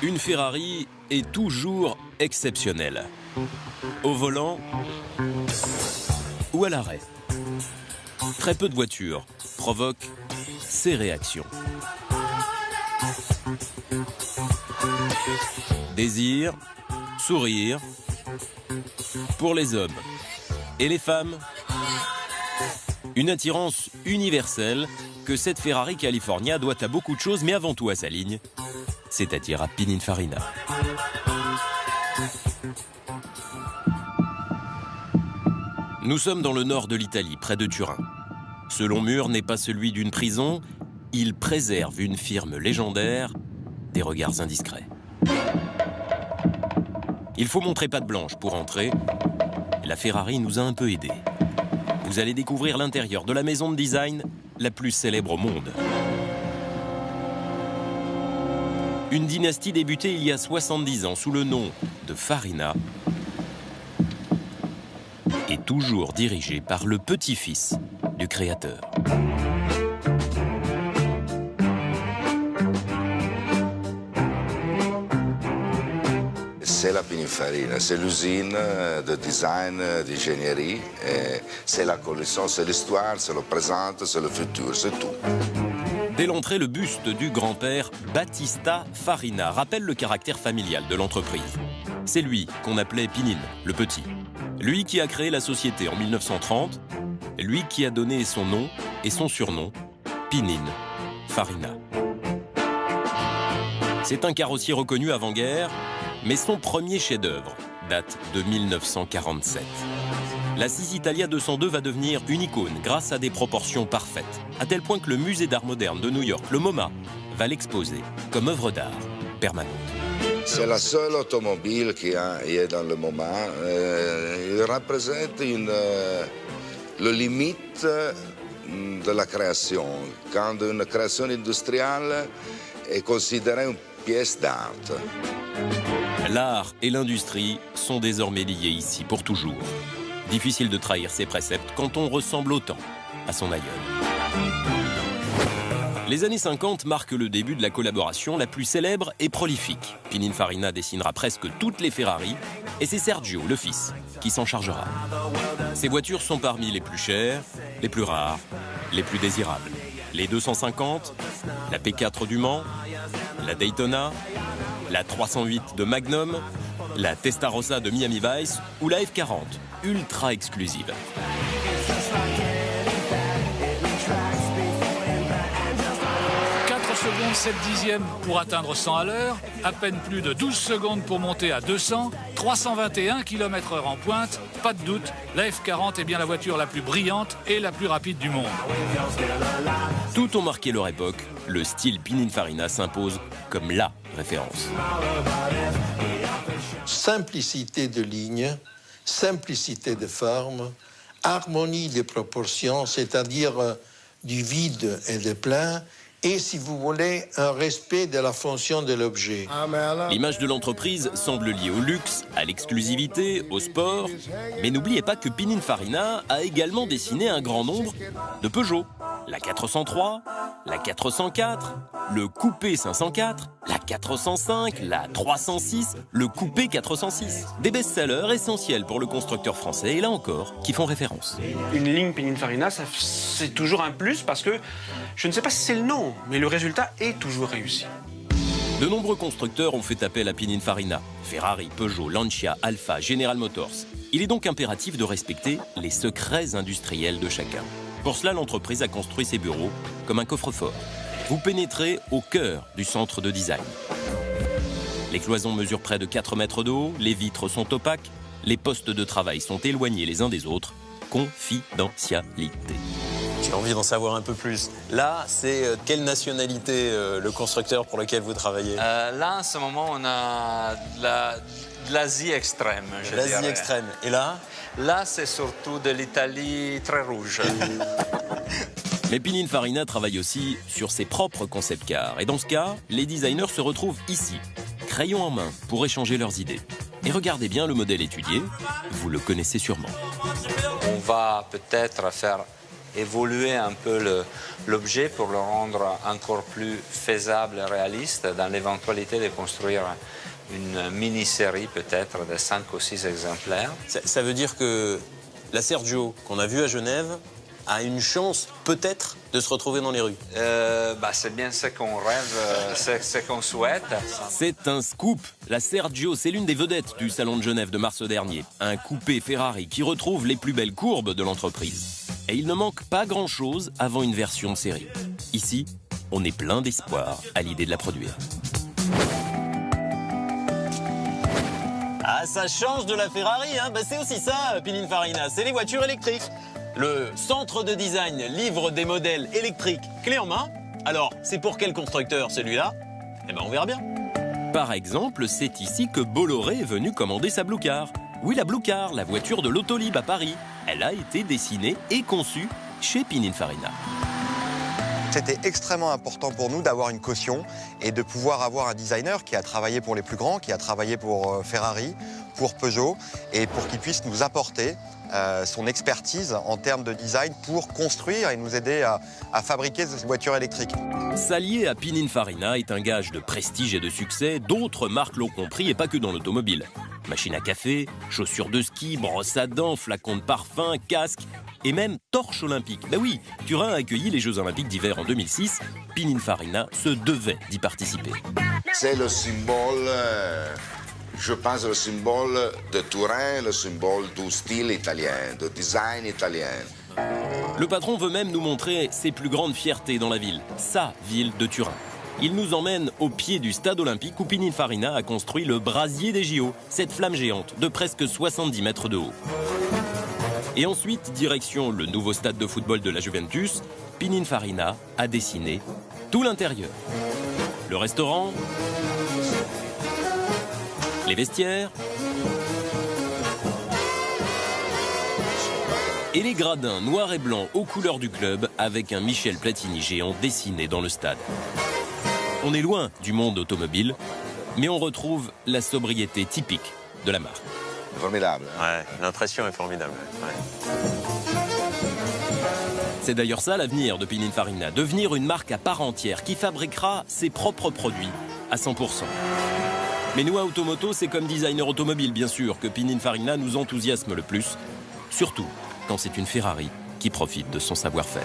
Une Ferrari est toujours exceptionnelle. Au volant ou à l'arrêt. Très peu de voitures provoquent ces réactions. Désir, sourire, pour les hommes et les femmes, une attirance universelle que cette Ferrari California doit à beaucoup de choses, mais avant tout à sa ligne, c'est-à-dire à Pininfarina. Nous sommes dans le nord de l'Italie, près de Turin. Ce long mur n'est pas celui d'une prison, il préserve une firme légendaire des regards indiscrets. Il faut montrer patte blanche pour entrer. La Ferrari nous a un peu aidés. Vous allez découvrir l'intérieur de la maison de design la plus célèbre au monde. Une dynastie débutée il y a 70 ans sous le nom de Farina et toujours dirigée par le petit-fils du créateur. C'est la Pininfarina, c'est l'usine de design, d'ingénierie, c'est la collection, c'est l'histoire, c'est le présent, c'est le futur, c'est tout. Dès l'entrée, le buste du grand-père Battista Farina rappelle le caractère familial de l'entreprise. C'est lui qu'on appelait Pinin, le petit. Lui qui a créé la société en 1930, lui qui a donné son nom et son surnom, Pininfarina. C'est un carrossier reconnu avant-guerre, mais son premier chef-d'œuvre date de 1947. La 6 Italia 202 va devenir une icône grâce à des proportions parfaites, à tel point que le musée d'art moderne de New York, le MoMA, va l'exposer comme œuvre d'art permanente. C'est la seule automobile qui est dans le MoMA. Il représente le limite de la création. Quand une création industrielle est considérée une pièce d'art. L'art et l'industrie sont désormais liés ici pour toujours. Difficile de trahir ses préceptes quand on ressemble autant à son aïeul. Les années 50 marquent le début de la collaboration la plus célèbre et prolifique. Pininfarina dessinera presque toutes les Ferrari et c'est Sergio, le fils, qui s'en chargera. Ces voitures sont parmi les plus chères, les plus rares, les plus désirables. Les 250, la P4 du Mans, la Daytona, la 308 de Magnum, la Testarossa de Miami Vice ou la F40, ultra exclusive. Secondes, 7 dixièmes pour atteindre 100 à l'heure, à peine plus de 12 secondes pour monter à 200, 321 km/h en pointe, pas de doute, la F40 est bien la voiture la plus brillante et la plus rapide du monde. Tout ont marqué leur époque, le style Pininfarina s'impose comme la référence. Simplicité de ligne, simplicité de forme, harmonie des proportions, c'est-à-dire du vide et du plein, et, si vous voulez, un respect de la fonction de l'objet. L'image de l'entreprise semble liée au luxe, à l'exclusivité, au sport. Mais n'oubliez pas que Pininfarina a également dessiné un grand nombre de Peugeot. La 403, la 404, le Coupé 504, la 405, la 306, le Coupé 406. Des best-sellers essentiels pour le constructeur français, et là encore, qui font référence. Une ligne Pininfarina, c'est toujours un plus parce que, je ne sais pas si c'est le nom, mais le résultat est toujours réussi. De nombreux constructeurs ont fait appel à Pininfarina. Ferrari, Peugeot, Lancia, Alfa, General Motors. Il est donc impératif de respecter les secrets industriels de chacun. Pour cela, l'entreprise a construit ses bureaux comme un coffre-fort. Vous pénétrez au cœur du centre de design. Les cloisons mesurent près de 4 mètres de haut, les vitres sont opaques, les postes de travail sont éloignés les uns des autres. Confidentialité. J'ai envie d'en savoir un peu plus. Là, c'est quelle nationalité le constructeur pour lequel vous travaillez? Là, en ce moment, on a de l'Asie extrême, je dirais. L'Asie extrême. Et là? Là, c'est surtout de l'Italie très rouge. Mais Pininfarina travaille aussi sur ses propres concept cars. Et dans ce cas, les designers se retrouvent ici, crayon en main, pour échanger leurs idées. Et regardez bien le modèle étudié, vous le connaissez sûrement. On va peut-être faire évoluer un peu l'objet pour le rendre encore plus faisable et réaliste dans l'éventualité de construire une mini-série peut-être de 5 ou 6 exemplaires. Ça veut dire que la Sergio qu'on a vue à Genève a une chance peut-être de se retrouver dans les rues. C'est bien ce qu'on rêve, ce qu'on souhaite. C'est un scoop. La Sergio, c'est l'une des vedettes du Salon de Genève de mars dernier. Un coupé Ferrari qui retrouve les plus belles courbes de l'entreprise. Et il ne manque pas grand-chose avant une version de série. Ici, on est plein d'espoir à l'idée de la produire. Ah, ça change de la Ferrari, hein. C'est aussi ça, Pininfarina, c'est les voitures électriques. Le centre de design livre des modèles électriques clé en main. Alors, c'est pour quel constructeur celui-là? On verra bien. Par exemple, c'est ici que Bolloré est venu commander sa Blue Car. Oui, la Blue Car, la voiture de l'Autolib à Paris. Elle a été dessinée et conçue chez Pininfarina. C'était extrêmement important pour nous d'avoir une caution et de pouvoir avoir un designer qui a travaillé pour les plus grands, qui a travaillé pour Ferrari, pour Peugeot, et pour qu'il puisse nous apporter son expertise en termes de design pour construire et nous aider à fabriquer ces voitures électriques. S'allier à Pininfarina est un gage de prestige et de succès. D'autres marques l'ont compris et pas que dans l'automobile. Machine à café, chaussures de ski, brosse à dents, flacons de parfum, casque et même torche olympique. Oui, Turin a accueilli les Jeux Olympiques d'hiver en 2006. Pininfarina se devait d'y participer. C'est le symbole, je pense, le symbole de Turin, le symbole du style italien, du design italien. Le patron veut même nous montrer ses plus grandes fiertés dans la ville, sa ville de Turin. Il nous emmène au pied du stade olympique où Pininfarina a construit le brasier des JO, cette flamme géante de presque 70 mètres de haut. Et ensuite, direction le nouveau stade de football de la Juventus, Pininfarina a dessiné tout l'intérieur. Le restaurant, les vestiaires et les gradins noirs et blancs aux couleurs du club avec un Michel Platini géant dessiné dans le stade. On est loin du monde automobile, mais on retrouve la sobriété typique de la marque. Formidable. Ouais, l'impression est formidable. Ouais. C'est d'ailleurs ça l'avenir de Pininfarina, devenir une marque à part entière qui fabriquera ses propres produits à 100%. Mais nous à Automoto, c'est comme designer automobile bien sûr que Pininfarina nous enthousiasme le plus, surtout quand c'est une Ferrari qui profite de son savoir-faire.